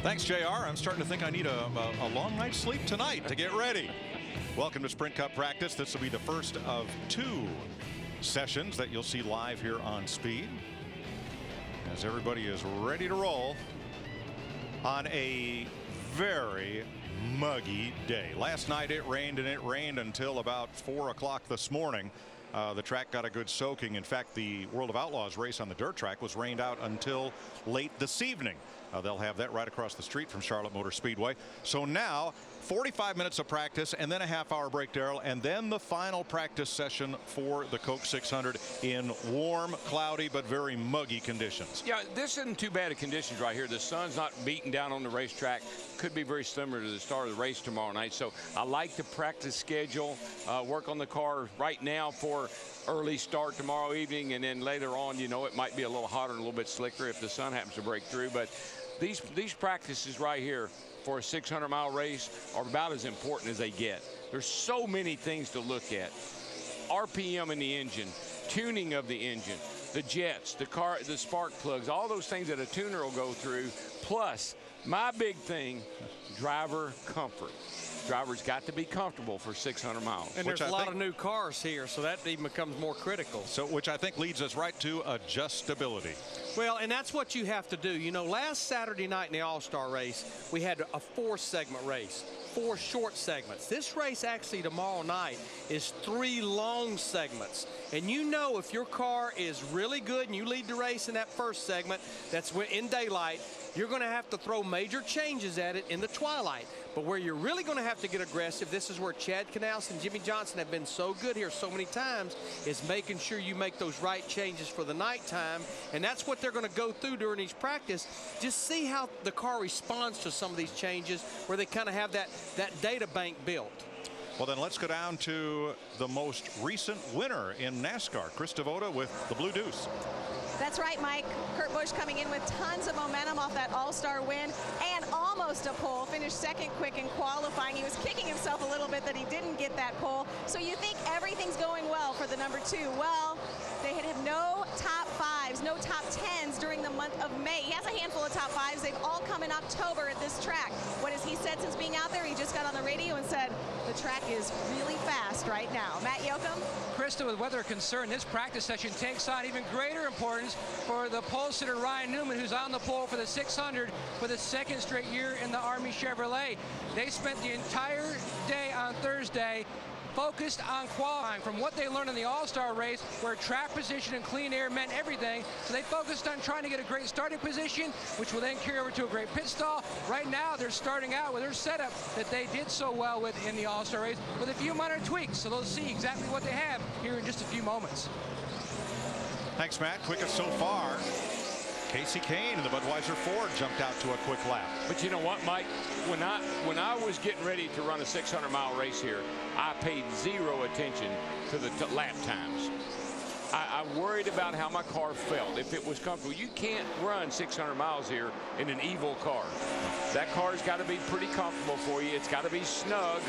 Thanks, JR. I'm starting to think I need a long night's sleep tonight to get ready. Welcome to Sprint Cup practice. This will be the first of 2 sessions that you'll see live here on Speed, as everybody is ready to roll on a very muggy day. Last night it rained, and it rained until about 4 o'clock this morning. The track got a good soaking. In fact, the World of Outlaws race on the dirt track was rained out until late this evening. They'll have that right across the street from Charlotte Motor Speedway. So now 45 minutes of practice and then a half-hour break, Darrell, and then the final practice session for the Coke 600 in warm, cloudy, but very muggy conditions. Yeah, this isn't too bad of conditions right here. The sun's not beating down on the racetrack. Could be very similar to the start of the race tomorrow night. So I like the practice schedule. Work on the car right now for early start tomorrow evening, and then later on, you know, it might be a little hotter and a little bit slicker if the sun happens to break through. But these practices right here for a 600-mile race are about as important as they get. There's so many things to look at. RPM in the engine, tuning of the engine, the jets, the car, the spark plugs, all those things that a tuner will go through. Plus, my big thing, driver comfort. Drivers got to be comfortable for 600 miles. And there's a lot of new cars here, so that even becomes more critical. So, which I think leads us right to adjustability. Well, and that's what you have to do. You know, last Saturday night in the All-Star race, we had a 4-segment race, 4 short segments. This race actually tomorrow night is 3 long segments. And you know, if your car is really good and you lead the race in that first segment, that's in daylight, you're going to have to throw major changes at it in the twilight. But where you're really going to have to get aggressive, this is where Chad Knaus and Jimmy Johnson have been so good here so many times, is making sure you make those right changes for the nighttime. And that's what they're going to go through during each practice. Just see how the car responds to some of these changes, where they kind of have that data bank built. Well, then let's go down to the most recent winner in NASCAR, Chris Devoda with the Blue Deuce. That's right, Mike. Kurt Busch coming in with tons of momentum off that All-Star win and almost a pole. Finished second quick in qualifying. He was kicking himself a little bit that he didn't get that pole. So you think everything's going well for the number 2. Well, they have no top 5s, no top 10s during the month of May. He has a handful of top 5s. They've all come in October at this track. What has he said since being out there? He just got on the radio and said the track is really fast right now. Matt Yoakum? Krista, with weather concern, this practice session takes on even greater importance for the pole sitter Ryan Newman, who's on the pole for the 600 for the 2nd straight year in the Army Chevrolet. They spent the entire day on Thursday focused on qualifying from what they learned in the All-Star race, where track position and clean air meant everything. So they focused on trying to get a great starting position, which will then carry over to a great pit stall. Right now, they're starting out with their setup that they did so well with in the All-Star race, with a few minor tweaks. So they'll see exactly what they have here in just a few moments. Thanks, Matt. Quickest so far. Casey Kane in the Budweiser Ford jumped out to a quick lap. But you know what, Mike? When I was getting ready to run a 600-mile race here, I paid 0 attention to the lap times. I worried about how my car felt, if it was comfortable. You can't run 600 miles here in an evil car. That car's got to be pretty comfortable for you. It's got to be snug.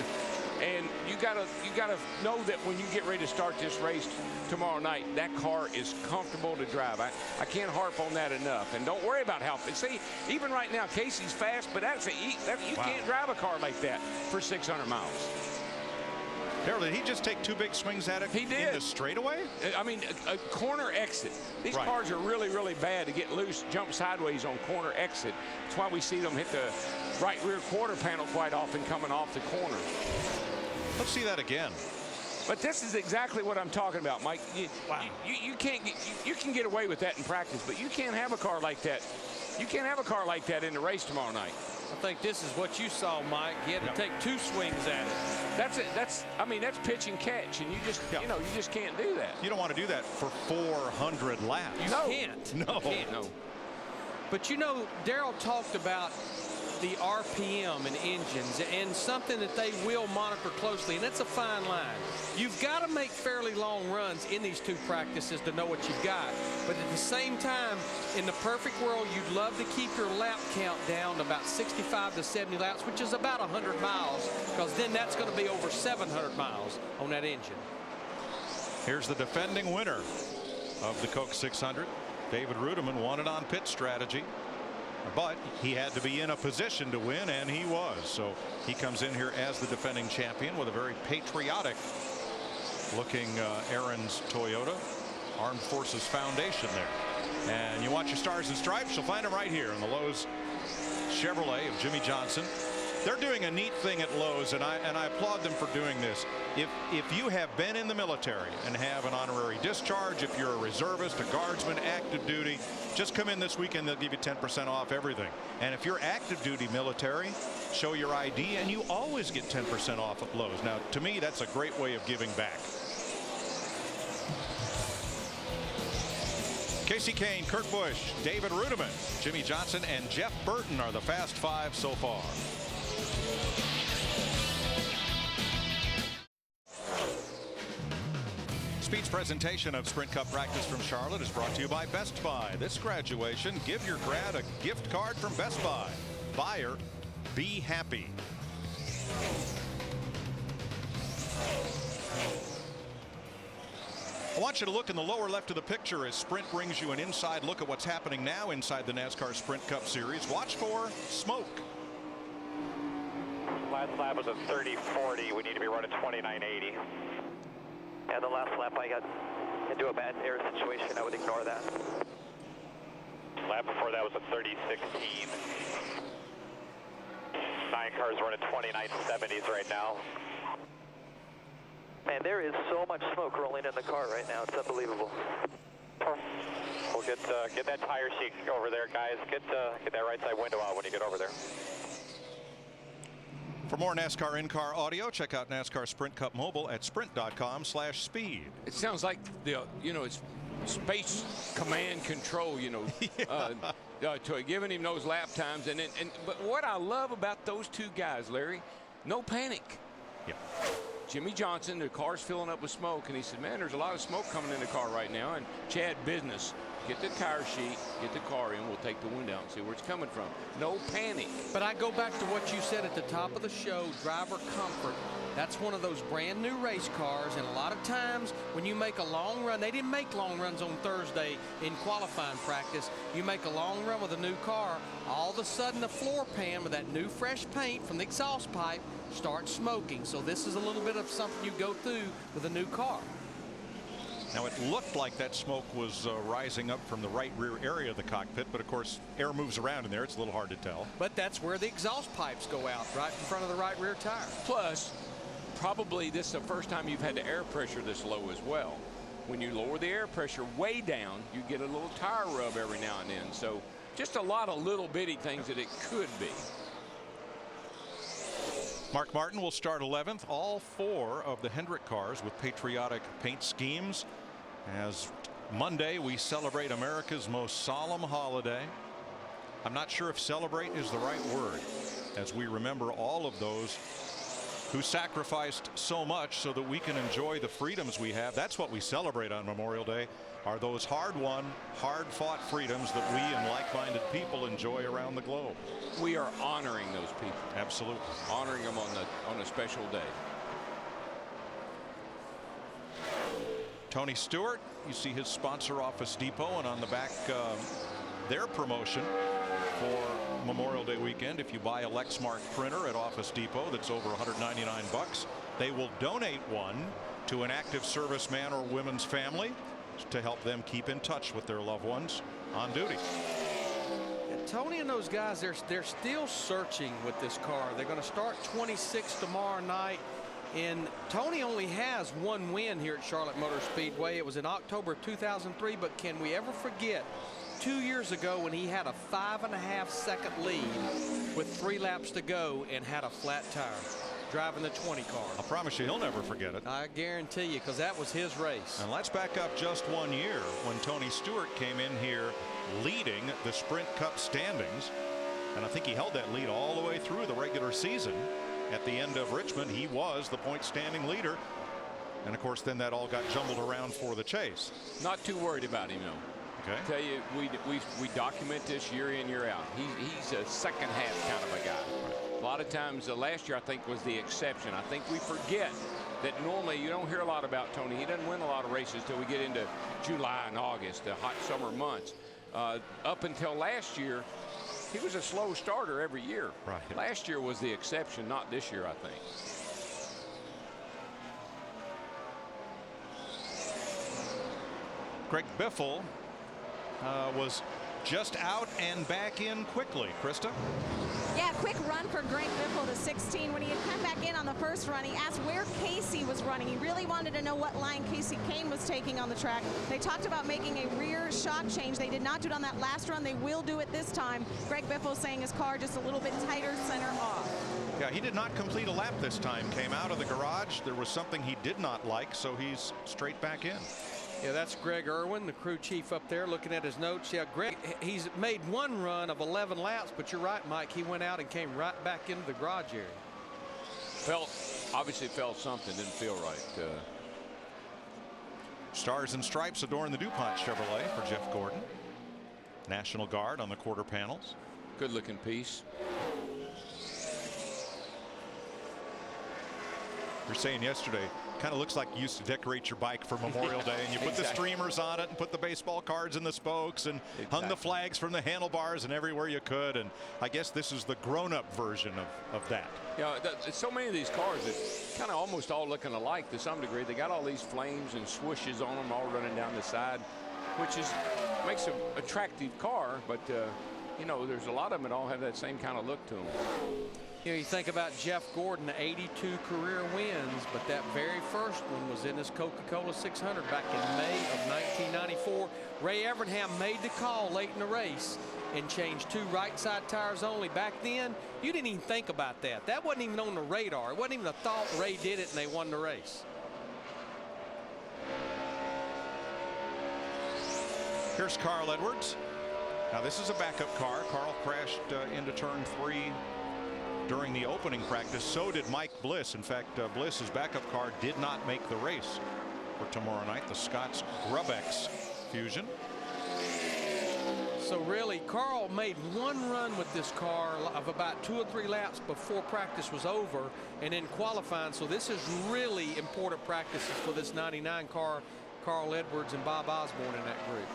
And you gotta know that when you get ready to start this race tomorrow night, that car is comfortable to drive. I can't harp on that enough. And don't worry about how. See, even right now, Casey's fast, but you can't drive a car like that for 600 miles. Darrell, did he just take 2 big swings at it? He did. In the straightaway? I mean, a corner exit. These cars are really, really bad to get loose, jump sideways on corner exit. That's why we see them hit the right rear quarter panel quite often coming off the corner. Let's see that again. But this is exactly what I'm talking about, Mike. You can get away with that in practice, but you can't have a car like that. You can't have a car like that in the race tomorrow night. I think this is what you saw, Mike. You had to take 2 swings at it. That's it. That's pitch and catch, and you just can't do that. You don't want to do that for 400 laps. You can't. No. You can't. No. But you know, Darrell talked about the RPM in engines, and something that they will monitor closely, and it's a fine line. You've got to make fairly long runs in these 2 practices to know what you've got. But at the same time, in the perfect world, you'd love to keep your lap count down to about 65 to 70 laps, which is about 100 miles, because then that's going to be over 700 miles on that engine. Here's the defending winner of the Coke 600. David Rudiman won it on pit strategy. But he had to be in a position to win, and he was. So he comes in here as the defending champion with a very patriotic looking Aaron's Toyota Armed Forces Foundation there. And you want your stars and stripes, you'll find them right here in the Lowe's Chevrolet of Jimmy Johnson. They're doing a neat thing at Lowe's, and I applaud them for doing this. If you have been in the military and have an honorary discharge, if you're a reservist, a guardsman, active duty, just come in this weekend. They'll give you 10% off everything. And if you're active duty military, show your ID and you always get 10% off at Lowe's. Now, to me, that's a great way of giving back. Casey Kane, Kurt Busch, David Rudiman, Jimmy Johnson, and Jeff Burton are the Fast Five so far. Speed's presentation of Sprint Cup practice from Charlotte is brought to you by Best Buy. This graduation, give your grad a gift card from Best Buy. Buyer, be happy. I want you to look in the lower left of the picture as Sprint brings you an inside look at what's happening now inside the NASCAR Sprint Cup Series. Watch for smoke. Last lap was a 30-40. We need to be running 29-80. Yeah, the last lap I got into a bad air situation. I would ignore that. Lap before that was a 30-16. 9 cars running 29-70s right now. Man, there is so much smoke rolling in the car right now. It's unbelievable. We'll get that tire sheet over there, guys. Get that right side window out when you get over there. For more NASCAR in-car audio, check out NASCAR Sprint Cup Mobile at sprint.com/speed. It sounds like it's space command control, to giving him those lap times. But what I love about those two guys, Larry, no panic. Yeah. Jimmy Johnson, the car's filling up with smoke, and he said, man, there's a lot of smoke coming in the car right now. And Chad, business. Get the tire sheet, get the car in, we'll take the wind out and see where it's coming from. No panic. But I go back to what you said at the top of the show, driver comfort. That's one of those brand new race cars, and a lot of times when you make a long run, they didn't make long runs on Thursday in qualifying practice. You make a long run with a new car, all of a sudden the floor pan with that new fresh paint from the exhaust pipe starts smoking. So this is a little bit of something you go through with a new car. Now, it looked like that smoke was rising up from the right rear area of the cockpit, but of course air moves around in there. It's a little hard to tell. But that's where the exhaust pipes go out, right in front of the right rear tire. Plus, probably this is the first time you've had the air pressure this low as well. When you lower the air pressure way down, you get a little tire rub every now and then. So just a lot of little bitty things that it could be. Mark Martin will start 11th. All 4 of the Hendrick cars with patriotic paint schemes. As Monday we celebrate America's most solemn holiday. I'm not sure if celebrate is the right word, as we remember all of those who sacrificed so much so that we can enjoy the freedoms we have. That's what we celebrate on Memorial Day, are those hard-won, hard-fought freedoms that we and like-minded people enjoy around the globe. We are honoring those people. Absolutely. Honoring them on a special day. Tony Stewart, you see his sponsor Office Depot, and on the back their promotion for Memorial Day weekend. If you buy a Lexmark printer at Office Depot that's over $199, they will donate one to an active serviceman or women's family to help them keep in touch with their loved ones on duty. Tony and those guys, they're still searching with this car. They're going to start 26 tomorrow night. And Tony only has one win here at Charlotte Motor Speedway. It was in October of 2003, but can we ever forget 2 years ago when he had a 5.5-second lead with 3 laps to go and had a flat tire driving the 20 car? I promise you he'll never forget it. I guarantee you, because that was his race. And let's back up just 1 year when Tony Stewart came in here leading the Sprint Cup standings. And I think he held that lead all the way through the regular season. At the end of Richmond, he was the point standing leader. And of course, then that all got jumbled around for the chase. Not too worried about him, though. Okay. I tell you, we document this year in, year out. He's a second half kind of a guy. A lot of times, last year I think was the exception. I think we forget that normally you don't hear a lot about Tony. He doesn't win a lot of races till we get into July and August, the hot summer months. Up until last year, he was a slow starter every year. Right. Last year was the exception, not this year, I think. Greg Biffle was just out and back in quickly. Krista? Yeah, quick run for Greg Biffle to 16. When he had come back in on the first run, he asked where Casey was running. He really wanted to know what line Casey Kane was taking on the track. They talked about making a rear shock change. They did not do it on that last run. They will do it this time. Greg Biffle saying his car just a little bit tighter center off. Yeah, he did not complete a lap this time. Came out of the garage. There was something he did not like, so he's straight back in. Yeah, that's Greg Irwin, the crew chief up there, looking at his notes. Yeah, Greg, he's made one run of 11 laps, but you're right, Mike. He went out and came right back into the garage area. Obviously felt something, didn't feel right. Stars and stripes adorn the DuPont Chevrolet for Jeff Gordon. National Guard on the quarter panels. Good looking piece. You were saying yesterday, kind of looks like you used to decorate your bike for Memorial Day, and you put the streamers on it and put the baseball cards in the spokes and hung the flags from the handlebars and everywhere you could. And I guess this is the grown-up version of that. Yeah, so many of these cars that kind of almost all looking alike to some degree. They got all these flames and swooshes on them all running down the side, which makes an attractive car. But you know, there's a lot of them that all have that same kind of look to them. You know, you think about Jeff Gordon, 82 career wins, but that very first one was in his Coca-Cola 600 back in May of 1994. Ray Evernham made the call late in the race and changed 2 right side tires only. Back then, you didn't even think about that. That wasn't even on the radar. It wasn't even a thought. Ray did it and they won the race. Here's Carl Edwards. Now this is a backup car. Carl crashed into turn 3 during the opening practice. So did Mike Bliss. In fact, Bliss's backup car did not make the race for tomorrow night. The Scott's Grubex Fusion. So really, Carl made one run with this car of about 2 or 3 laps before practice was over, and then qualifying. So this is really important practices for this 99 car. Carl Edwards and Bob Osborne in that group.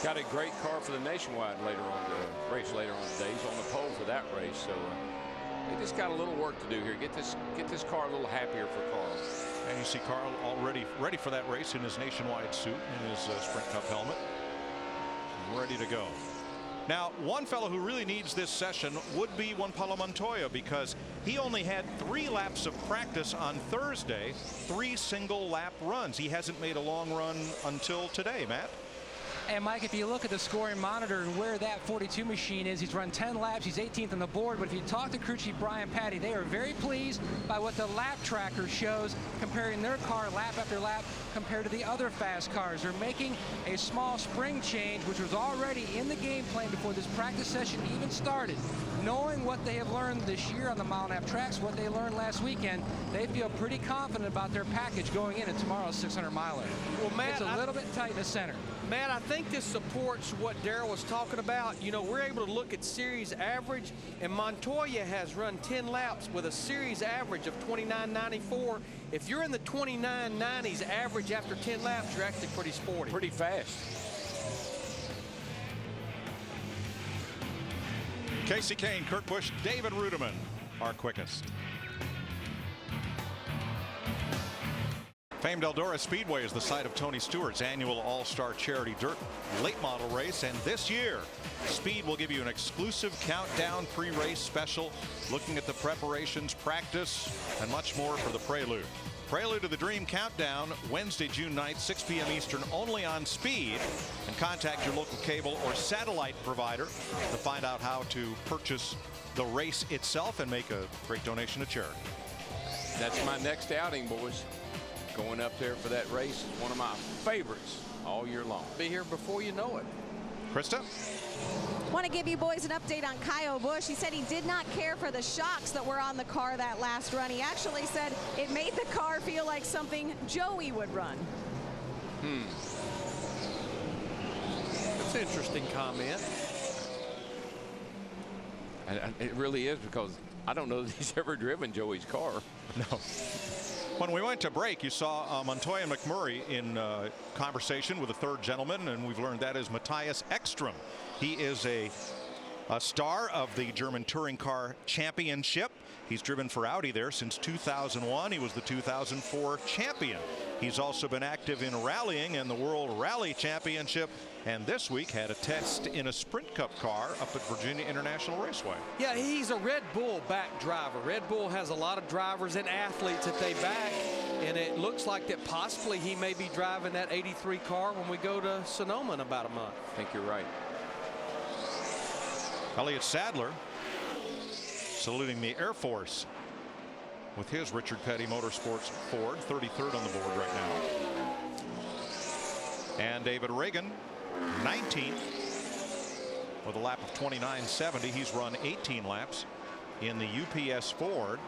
Got a great car for the Nationwide later on the race later on today. He's on the pole for that race. So they just got a little work to do here. Get this car a little happier for Carl. And you see Carl already ready for that race in his Nationwide suit and his Sprint Cup helmet. Ready to go. Now, one fellow who really needs this session would be Juan Pablo Montoya, because he only had 3 laps of practice on Thursday, 3 single lap runs. He hasn't made a long run until today, Matt. And Mike, if you look at the scoring monitor and where that 42 machine is, he's run 10 laps. He's 18th on the board. But if you talk to crew chief Brian Patty, they are very pleased by what the lap tracker shows, comparing their car lap after lap compared to the other fast cars. They're making a small spring change, which was already in the game plan before this practice session even started. Knowing what they have learned this year on the mile-and-a-half tracks, what they learned last weekend, they feel pretty confident about their package going into tomorrow's 600-miler. Well, Matt, it's a little bit tight in the center. Matt, I think this supports what Darrell was talking about. You know, we're able to look at series average, and Montoya has run 10 laps with a series average of 29.94. If you're in the 29.90s average after 10 laps, you're actually pretty sporty. Pretty fast. Casey Kane, Kurt Busch, David Rudiman are quickest. Famed Eldora Speedway is the site of Tony Stewart's annual All-Star Charity Dirt late model race, and this year Speed will give you an exclusive countdown pre-race special looking at the preparations, practice, and much more for the Prelude. Prelude to the Dream Countdown, Wednesday, June 9th, 6 p.m. Eastern, only on Speed. And contact your local cable or satellite provider to find out how to purchase the race itself and make a great donation to charity. That's my next outing, boys. Going up there for that race is one of my favorites all year long. Be here before you know it. Krista? Want to give you boys an update on Kyle Busch. He said he did not care for the shocks that were on the car that last run. He actually said it made the car feel like something Joey would run. That's an interesting comment. And it really is, because I don't know that he's ever driven Joey's car. No. When we went to break, you saw Montoya and McMurray in conversation with a third gentleman, and we've learned that is Matthias Ekstrom. He is a A star of the German Touring Car Championship. He's driven for Audi there since 2001. He was the 2004 champion. He's also been active in rallying and the World Rally Championship, and this week had a test in a Sprint Cup car up at Virginia International Raceway. Yeah, he's a Red Bull back driver. Red Bull has a lot of drivers and athletes that they back, and it looks like that possibly he may be driving that 83 car when we go to Sonoma in about a month. I think you're right. Elliott Sadler saluting the Air Force with his Richard Petty Motorsports Ford, 33rd on the board right now. And David Reagan, 19th with a lap of 29.70. He's run 18 laps in the UPS Ford.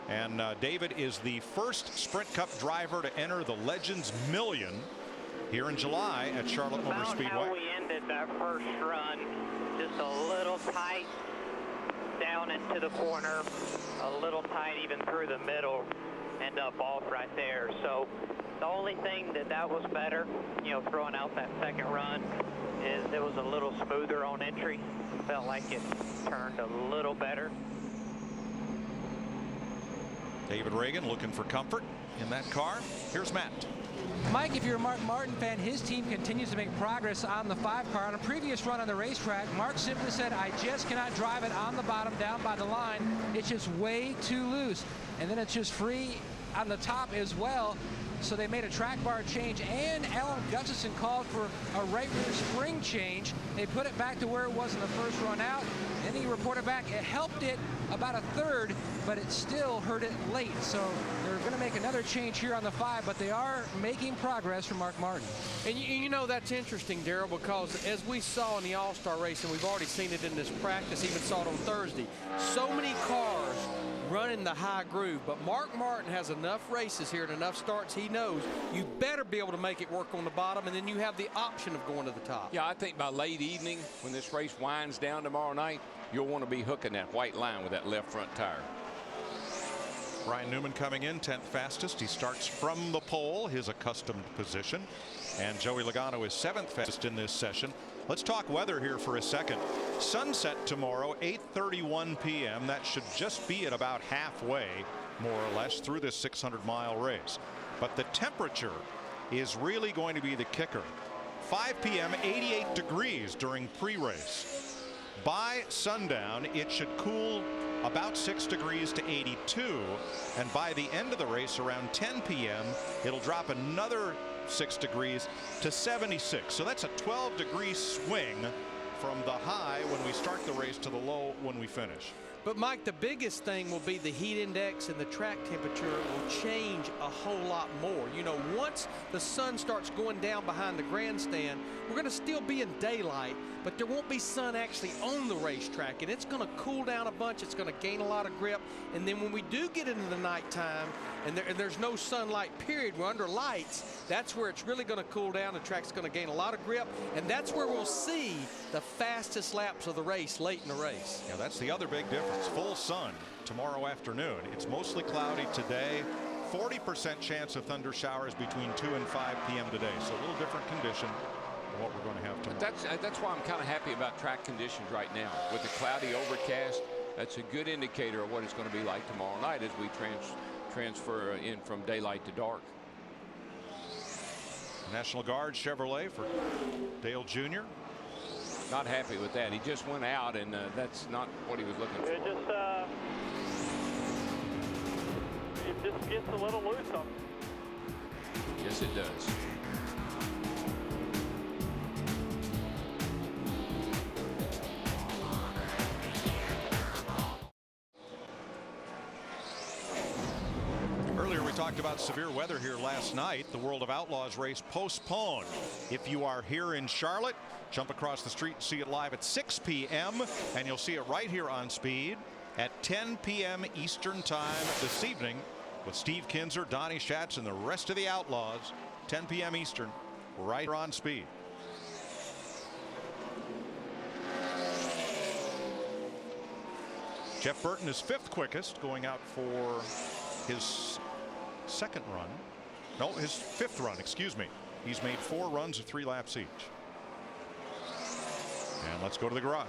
And David is the first Sprint Cup driver to enter the Legends Million here in July at Charlotte Motor Speedway. How we ended that first run, just a little tight down into the corner, a little tight even through the middle, end up off right there. So the only thing that was better, you know, throwing out that second run, is it was a little smoother on entry. Felt like it turned a little better. David Reagan looking for comfort in that car. Here's Matt. Mike, if you're a Mark Martin fan, his team continues to make progress on the 5 car. On a previous run on the racetrack, Mark simply said, I just cannot drive it on the bottom down by the line. It's just way too loose. And then it's just free on the top as well. So they made a track bar change, and Alan Gustafson called for a right rear spring change. They put it back to where it was in the first run out, and he reported back it helped it about a third, but it still hurt it late. So they're going to make another change here on the 5, but they are making progress for Mark Martin. And you know, that's interesting, Darrell, because as we saw in the All-Star race, and we've already seen it in this practice, even saw it on Thursday, so many cars running the high groove, but Mark Martin has enough races here and enough starts. He knows you better be able to make it work on the bottom, and then you have the option of going to the top. Yeah, I think by late evening, when this race winds down tomorrow night, you'll want to be hooking that white line with that left front tire. Ryan Newman coming in 10th fastest. He starts from the pole, his accustomed position, and Joey Logano is 7th fastest in this session. Let's talk weather here for a second. Sunset tomorrow, 8:31 p.m. That should just be at about halfway, more or less, through this 600-mile race. But the temperature is really going to be the kicker. 5 p.m., 88 degrees during pre-race. By sundown, it should cool about 6 degrees to 82, and by the end of the race, around 10 p.m., it'll drop another 6 degrees to 76. So that's a 12-degree swing from the high when we start the race to the low when we finish. But Mike, the biggest thing will be the heat index, and the track temperature will change a whole lot more. You know, once the sun starts going down behind the grandstand, we're going to still be in daylight, but there won't be sun actually on the racetrack, and it's going to cool down a bunch. It's going to gain a lot of grip, and then when we do get into the nighttime and there's no sunlight period, we're under lights, that's where it's really going to cool down. The track's going to gain a lot of grip, and that's where we'll see the fastest laps of the race late in the race. Yeah, that's the other big difference. Full sun tomorrow afternoon. It's mostly cloudy today. 40% chance of thunder showers between 2 and 5 p.m. today. So a little different condition than what we're going to have tomorrow. That's why I'm kind of happy about track conditions right now. With the cloudy overcast, that's a good indicator of what it's going to be like tomorrow night as we transfer in from daylight to dark. National Guard Chevrolet for Dale Jr. Not happy with that. He just went out, and that's not what he was looking for. It just gets a little loose on. Yes, it does. Earlier we talked about severe weather here last night. The World of Outlaws race postponed. If you are here in Charlotte, jump across the street and see it live at 6 p.m. and you'll see it right here on Speed at 10 p.m. Eastern time this evening with Steve Kinzer, Donnie Schatz, and the rest of the Outlaws. 10 p.m. Eastern right here on Speed. Jeff Burton is 5th quickest, going out for his second run. No, his 5th run, excuse me. He's made 4 runs of 3 laps each. And let's go to the garage.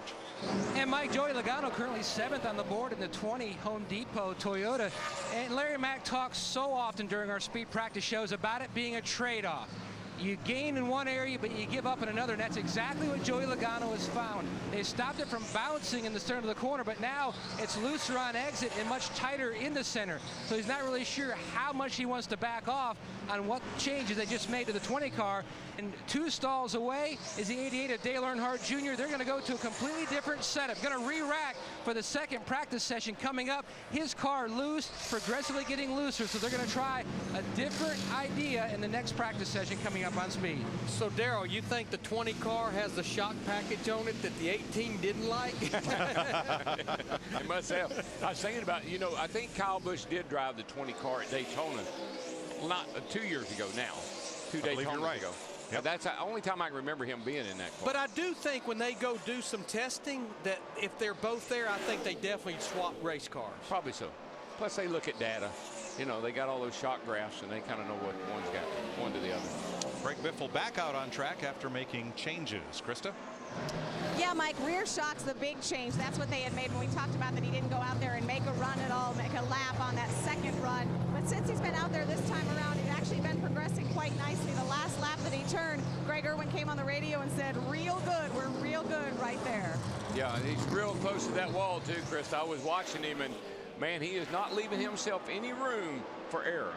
And Mike, Joey Logano currently 7th on the board in the 20 Home Depot Toyota. And Larry Mack talks so often during our speed practice shows about it being a trade-off. You gain in one area, but you give up in another, and that's exactly what Joey Logano has found. They stopped it from bouncing in the center of the corner, but now it's looser on exit and much tighter in the center. So he's not really sure how much he wants to back off on what changes they just made to the 20 car. And 2 stalls away is the 88 of Dale Earnhardt Jr. They're going to go to a completely different setup. Going to re-rack for the second practice session coming up. His car loose, progressively getting looser, so they're going to try a different idea in the next practice session coming up on speed. So, Darrell, you think the 20 car has the shock package on it that the 18 didn't like? It must have. I was thinking about, you know, I think Kyle Busch did drive the 20 car at Daytona, not 2 years ago now, 2 Daytonas ago. Yep. That's the only time I can remember him being in that car. But I do think when they go do some testing that if they're both there, I think they definitely swap race cars. Probably so. Plus, they look at data. You know, they got all those shock graphs, and they kind of know what one's got, one to the other. Greg Biffle back out on track after making changes. Krista? Yeah, Mike, rear shock's the big change. That's what they had made when we talked about that he didn't go out there and make a run at all, make a lap on that second run. But since he's been out there this time around, he's actually been progressing quite nicely. The last lap that he turned, Greg Irwin came on the radio and said, real good, we're real good right there. Yeah, and he's real close to that wall too, Chris. I was watching him, and man, he is not leaving himself any room for error.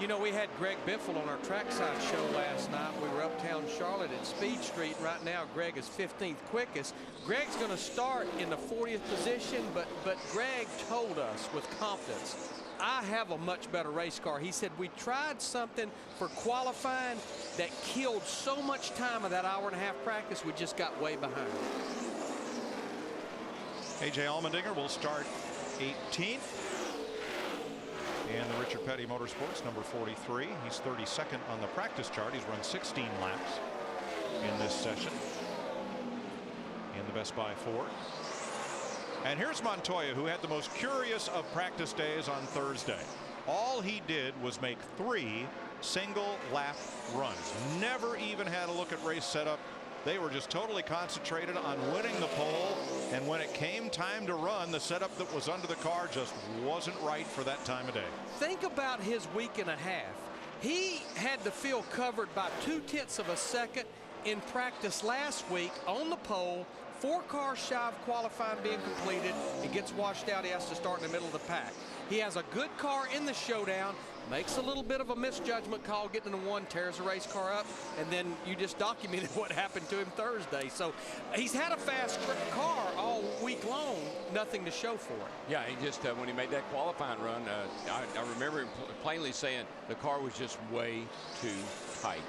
You know, we had Greg Biffle on our trackside show last night. We were uptown Charlotte at Speed Street. Right now, Greg is 15th quickest. Greg's going to start in the 40th position, but Greg told us with confidence, I have a much better race car. He said, we tried something for qualifying that killed so much time of that hour-and-a-half practice, we just got way behind. A.J. Allmendinger will start 18th. And the Richard Petty Motorsports, number 43. He's 32nd on the practice chart. He's run 16 laps in this session in the Best Buy Ford. And here's Montoya, who had the most curious of practice days on Thursday. All he did was make 3 single lap runs. Never even had a look at race setup. They were just totally concentrated on winning the pole, and when it came time to run, the setup that was under the car just wasn't right for that time of day. Think about his week and a half. He had to feel covered by 0.2 of a second in practice last week on the pole. 4 cars shy of qualifying being completed. He gets washed out. He has to start in the middle of the pack. He has a good car in the showdown, makes a little bit of a misjudgment call getting into one, tears the race car up, and then you just documented what happened to him Thursday. So he's had a fast car all week long, nothing to show for it. Yeah, he just, when he made that qualifying run, I remember him plainly saying the car was just way too tight.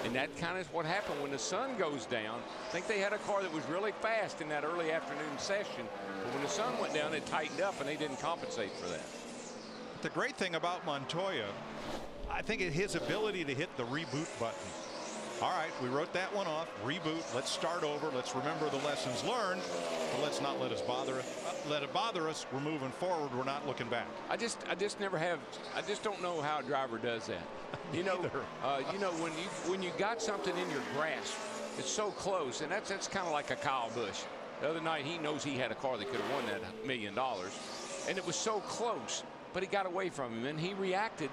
And that kind of is what happened when the sun goes down. I think they had a car that was really fast in that early afternoon session, but when the sun went down, it tightened up, and they didn't compensate for that. The great thing about Montoya, I think, is his ability to hit the reboot button. All right, we wrote that one off. Reboot. Let's start over. Let's remember the lessons learned, but let's not let it bother us. We're moving forward. We're not looking back. I just don't know how a driver does that. You know, when you got something in your grasp, it's so close, and that's kind of like a Kyle Busch. The other night, he knows he had a car that could have won that $1 million, and it was so close. But he got away from him, and he reacted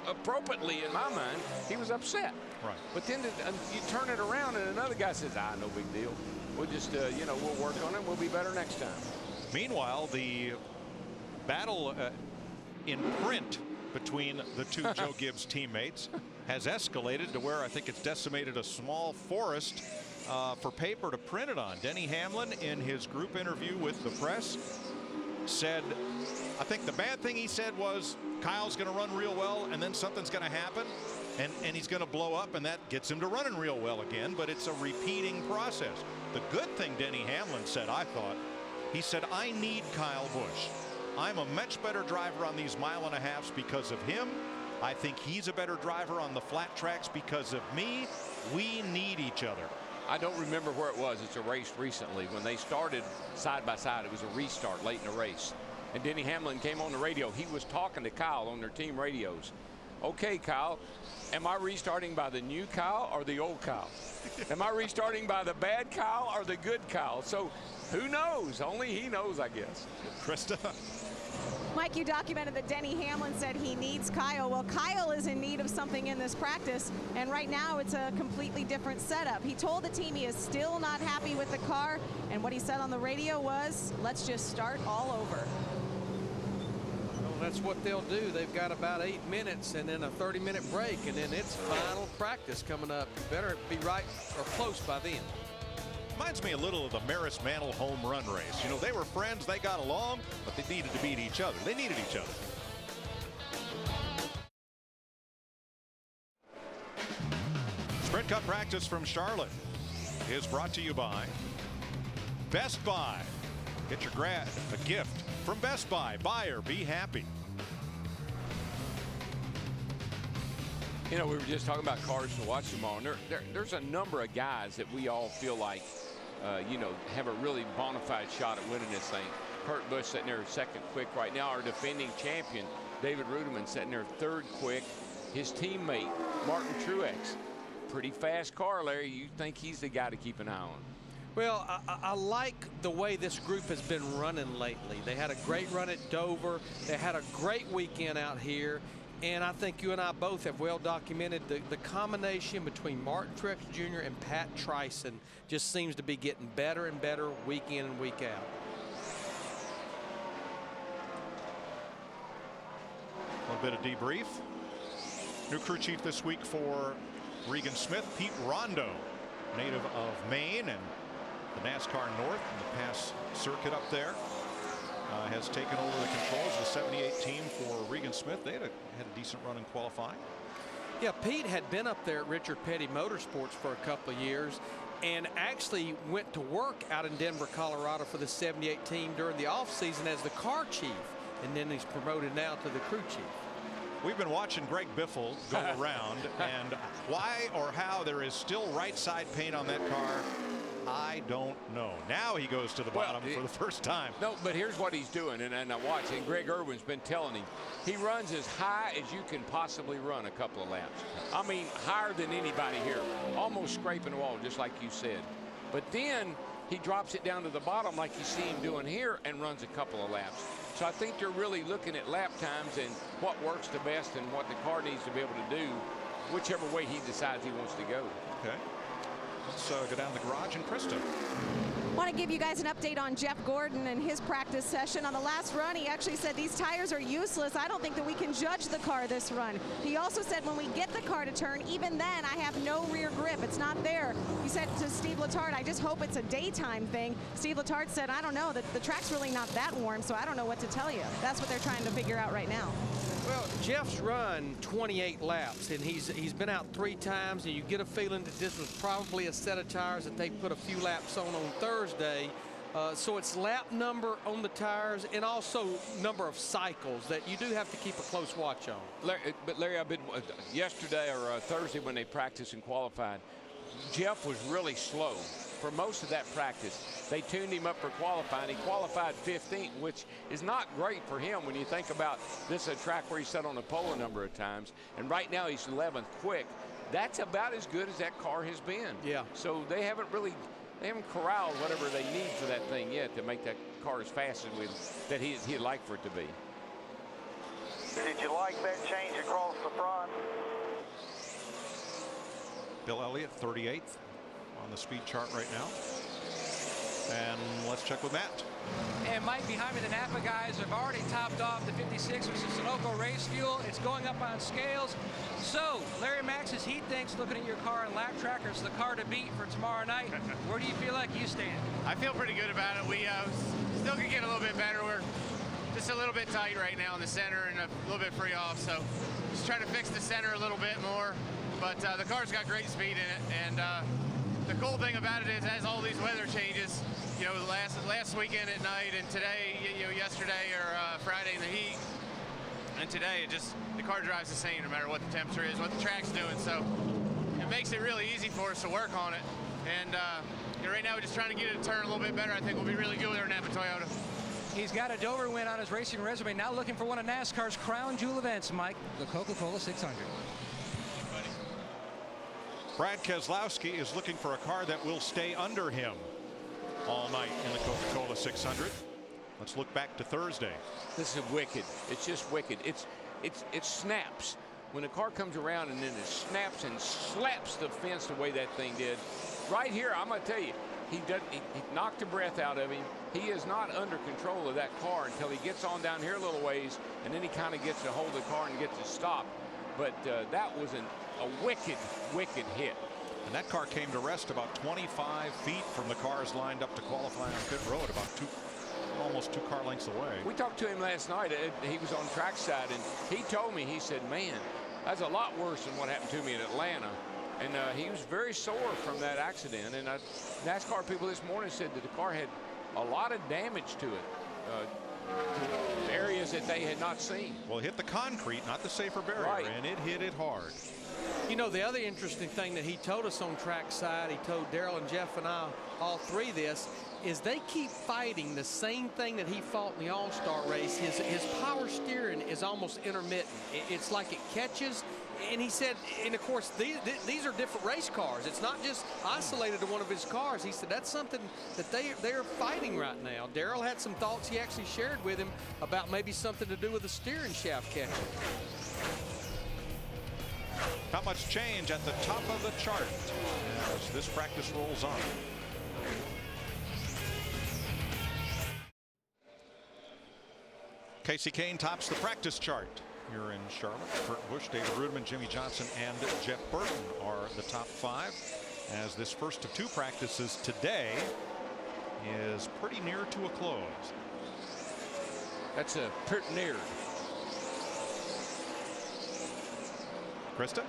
appropriately in my mind. He was upset. Right. But then you turn it around, and another guy says, no big deal. We'll just, we'll work on it. We'll be better next time. Meanwhile, the battle in print between the 2 Joe Gibbs teammates has escalated to where I think it's decimated a small forest for paper to print it on. Denny Hamlin, in his group interview with the press, said, I think the bad thing he said was Kyle's going to run real well, and then something's going to happen, and he's going to blow up, and that gets him to running real well again, but it's a repeating process. The good thing Denny Hamlin said, I thought, he said, I need Kyle Busch. I'm a much better driver on these 1.5 miles because of him. I think he's a better driver on the flat tracks because of me. We need each other. I don't remember where it was. It's a race recently. When they started side by side, it was a restart late in the race. And Denny Hamlin came on the radio. He was talking to Kyle on their team radios. okay, Kyle, am I restarting by the new Kyle or the old Kyle? Am I restarting by the bad Kyle or the good Kyle? So who knows? Only he knows, I guess. Krista. Mike, you documented that Denny Hamlin said he needs Kyle. Well, Kyle is in need of something in this practice, and right now it's a completely different setup. He told the team he is still not happy with the car, and what he said on the radio was, let's just start all over. Well, that's what they'll do. They've got about 8 minutes and then a 30-minute break, and then it's final practice coming up. You better be right or close by then. Reminds me a little of the Maris Mantle home run race. You know, they were friends, they got along, but they needed to beat each other. They needed each other. Sprint Cup practice from Charlotte is brought to you by Best Buy. Get your a gift from Best Buy. Buyer, be happy. You know, we were just talking about cars to watch tomorrow. And there's a number of guys that we all feel like, you know, have a really bona fide shot at winning this thing. Kurt Busch sitting there second quick right now. Our defending champion, David Rudiman, sitting there third quick. His teammate, Martin Truex, pretty fast car, Larry. You think he's the guy to keep an eye on? Well, I like the way this group has been running lately. They had a great run at Dover. They had a great weekend out here. And I think you and I both have well documented the combination between Martin Truex Jr. and Pat Tryson just seems to be getting better and better week in and week out. A little bit of debrief. New crew chief this week for Regan Smith, Pete Rondo, native of Maine and the NASCAR North and the pass circuit up there. Has taken over the controls of the 78 team for Regan Smith. They had a decent run in qualifying. Yeah, Pete had been up there at Richard Petty Motorsports for a couple of years and actually went to work out in Denver, Colorado for the 78 team during the offseason as the car chief, and then he's promoted now to the crew chief. We've been watching Greg Biffle go around, and why or how there is still right side paint on that car, I don't know. Now he goes to the bottom for the first time. No, but here's what he's doing, and I watch, and Greg Irwin's been telling him, he runs as high as you can possibly run a couple of laps. I mean, higher than anybody here, almost scraping the wall, just like you said. But then he drops it down to the bottom like you see him doing here and runs a couple of laps. So I think they're really looking at lap times and what works the best and what the car needs to be able to do, whichever way he decides he wants to go. Okay. Let's go down the garage and Krista. I want to give you guys an update on Jeff Gordon and his practice session. On the last run, he actually said these tires are useless. I don't think that we can judge the car this run. He also said when we get the car to turn, even then I have no rear grip. It's not there. He said to Steve Letarte, I just hope it's a daytime thing. Steve Letarte said, I don't know, the track's really not that warm, so I don't know what to tell you. That's what they're trying to figure out right now. Well, Jeff's run 28 laps, and he's been out 3 times, and you get a feeling that this was probably a set of tires that they put a few laps on Thursday. So it's lap number on the tires and also number of cycles that you do have to keep a close watch on. Larry, I've been yesterday or Thursday when they practiced and qualified, Jeff was really slow for most of that practice. They tuned him up for qualifying. He qualified 15th, which is not great for him when you think about this is a track where he sat on the pole a number of times. And right now he's 11th quick. That's about as good as that car has been. Yeah. So they haven't corralled whatever they need for that thing yet to make that car as fast as he'd like for it to be. Did you like that change across the front? Bill Elliott, 38th on the speed chart right now. And let's check with Matt. And Mike, behind me, the Napa guys have already topped off the 56, which is Sunoco race fuel. It's going up on scales. So, Larry Max's Heat thinks, looking at your car and lap trackers, the car to beat for tomorrow night. Where do you feel like you stand? I feel pretty good about it. We still could get a little bit better. We're just a little bit tight right now in the center and a little bit free off. So, just trying to fix the center a little bit more. But the car's got great speed in it. And the cool thing about it is, as all these weather changes, you know, last weekend at night and today, you know, yesterday or Friday in the heat, and today the car drives the same no matter what the temperature is, what the track's doing. So it makes it really easy for us to work on it. And you know, right now we're just trying to get it to turn a little bit better. I think we'll be really good with our Napa Toyota. He's got a Dover win on his racing resume. Now looking for one of NASCAR's crown jewel events, Mike, the Coca-Cola 600. Brad Keselowski is looking for a car that will stay under him all night in the Coca-Cola 600. Let's look back to Thursday. This is wicked. It's just wicked. It snaps. When the car comes around and then it snaps and slaps the fence the way that thing did. Right here, I'm going to tell you, he knocked the breath out of him. He is not under control of that car until he gets on down here a little ways, and then he kind of gets a hold of the car and gets it stopped. But that was a wicked, wicked hit. And that car came to rest about 25 feet from the cars lined up to qualify on pit road, about almost 2 car lengths away. We talked to him last night. He was on trackside, and he told me, he said, man, that's a lot worse than what happened to me in Atlanta. And he was very sore from that accident. And NASCAR people this morning said that the car had a lot of damage to it, areas that they had not seen. Well, it hit the concrete, not the safer barrier, Right. and it hit it hard. You know, the other interesting thing that he told us on trackside, he told Daryl and Jeff and I, all three, this, is they keep fighting the same thing that he fought in the All-Star race. His power steering is almost intermittent. It's like it catches. And he said, and of course, these are different race cars. It's not just isolated to one of his cars. He said that's something that they're fighting right now. Daryl had some thoughts he actually shared with him about maybe something to do with the steering shaft catching. Not much change at the top of the chart as this practice rolls on. Casey Kane tops the practice chart here in Charlotte. Kurt Busch, David Rudiman, Jimmy Johnson, and Jeff Burton are the top 5, as this first of 2 practices today is pretty near to a close. That's a pretty near. Krista?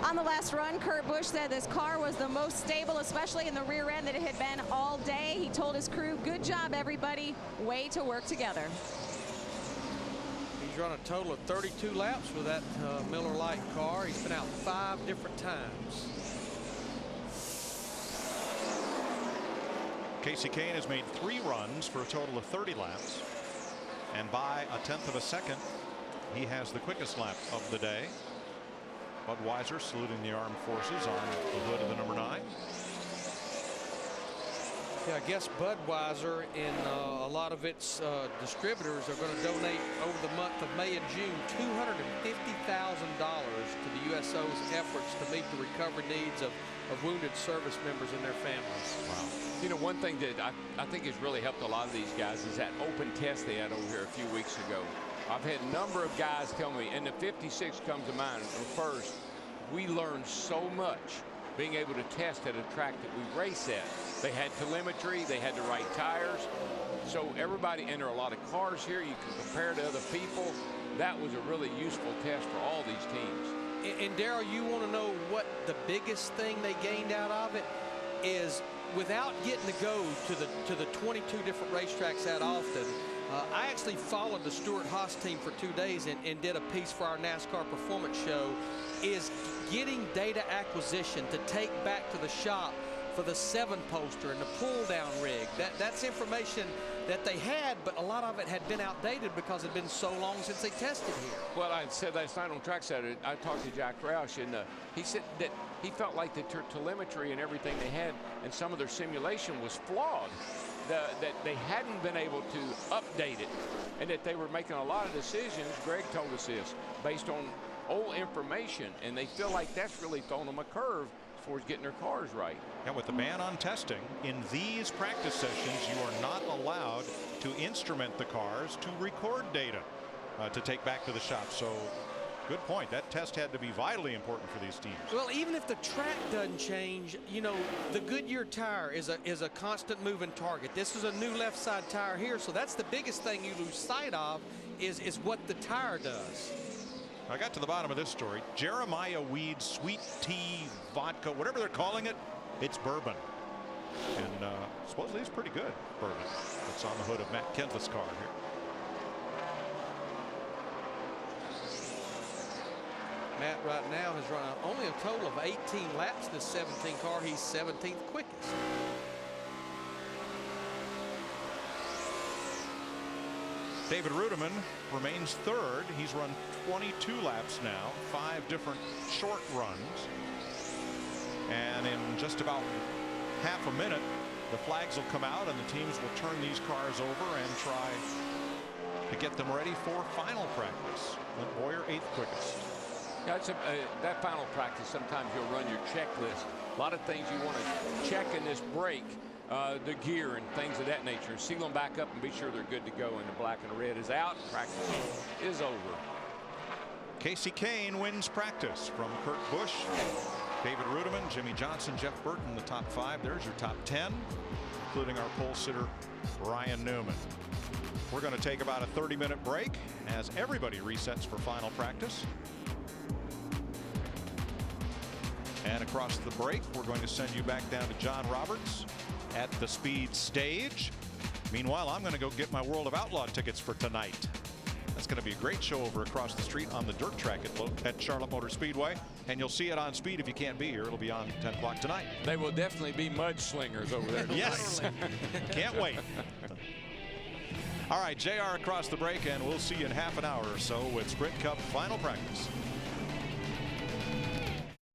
On the last run, Kurt Busch said this car was the most stable, especially in the rear end, that it had been all day. He told his crew, good job, everybody. Way to work together. He's run a total of 32 laps with that Miller Lite car. He's been out 5 different times. Casey Kane has made 3 runs for a total of 30 laps. And by 1/10 of a second, he has the quickest lap of the day. Budweiser saluting the armed forces on the hood of the number 9. Yeah, I guess Budweiser and a lot of its distributors are going to donate over the month of May and June $250,000 to the USO's efforts to meet the recovery needs of wounded service members and their families. Wow. You know, one thing that I think has really helped a lot of these guys is that open test they had over here a few weeks ago. I've had a number of guys tell me, and the 56 comes to mind first, we learned so much being able to test at a track that we race at. They had telemetry, they had the right tires. So everybody, and there are a lot of cars here, you can compare to other people. That was a really useful test for all these teams. And Daryl, you want to know what the biggest thing they gained out of it is, without getting to go to the 22 different racetracks that often, I actually followed the Stuart Haas team for 2 days and did a piece for our NASCAR Performance Show, is getting data acquisition to take back to the shop for the 7-poster and the pull-down rig. That's information that they had, but a lot of it had been outdated because it had been so long since they tested here. Well, I said last night on trackside, I talked to Jack Roush, and he said that he felt like the telemetry and everything they had and some of their simulation was flawed. That they hadn't been able to update it, and that they were making a lot of decisions, Greg told us this, based on old information, and they feel like that's really thrown them a curve as far as getting their cars right. And with the ban on testing, in these practice sessions, you are not allowed to instrument the cars to record data to take back to the shop. So, good point. That test had to be vitally important for these teams. Well, even if the track doesn't change, you know, the Goodyear tire is a constant moving target. This is a new left side tire here, so that's the biggest thing you lose sight of is what the tire does. I got to the bottom of this story. Jeremiah Weed's sweet tea vodka, whatever they're calling it, it's bourbon. And supposedly it's pretty good bourbon. It's on the hood of Matt Kenseth's car here. Matt right now has run only a total of 18 laps in this 17 car. He's 17th quickest. David Rudiman remains third. He's run 22 laps now, 5 different short runs. And in just about half a minute, the flags will come out and the teams will turn these cars over and try to get them ready for final practice. Clint Boyer, 8th quickest. Yeah, that final practice, sometimes you'll run your checklist. A lot of things you want to check in this break, the gear and things of that nature. Seal them back up and be sure they're good to go. And the black and red is out. Practice is over. Casey Kane wins practice from Kurt Busch, David Rudiman, Jimmy Johnson, Jeff Burton, the top 5. There's your top 10, including our pole sitter, Ryan Newman. We're going to take about a 30-minute break as everybody resets for final practice. And across the break, we're going to send you back down to John Roberts at the Speed Stage. Meanwhile, I'm going to go get my World of Outlaw tickets for tonight. That's going to be a great show over across the street on the dirt track at Charlotte Motor Speedway. And you'll see it on Speed if you can't be here. It'll be on 10 o'clock tonight. They will definitely be mudslingers over there tonight. Yes. Can't wait. All right, JR across the break, and we'll see you in half an hour or so with Sprint Cup final practice.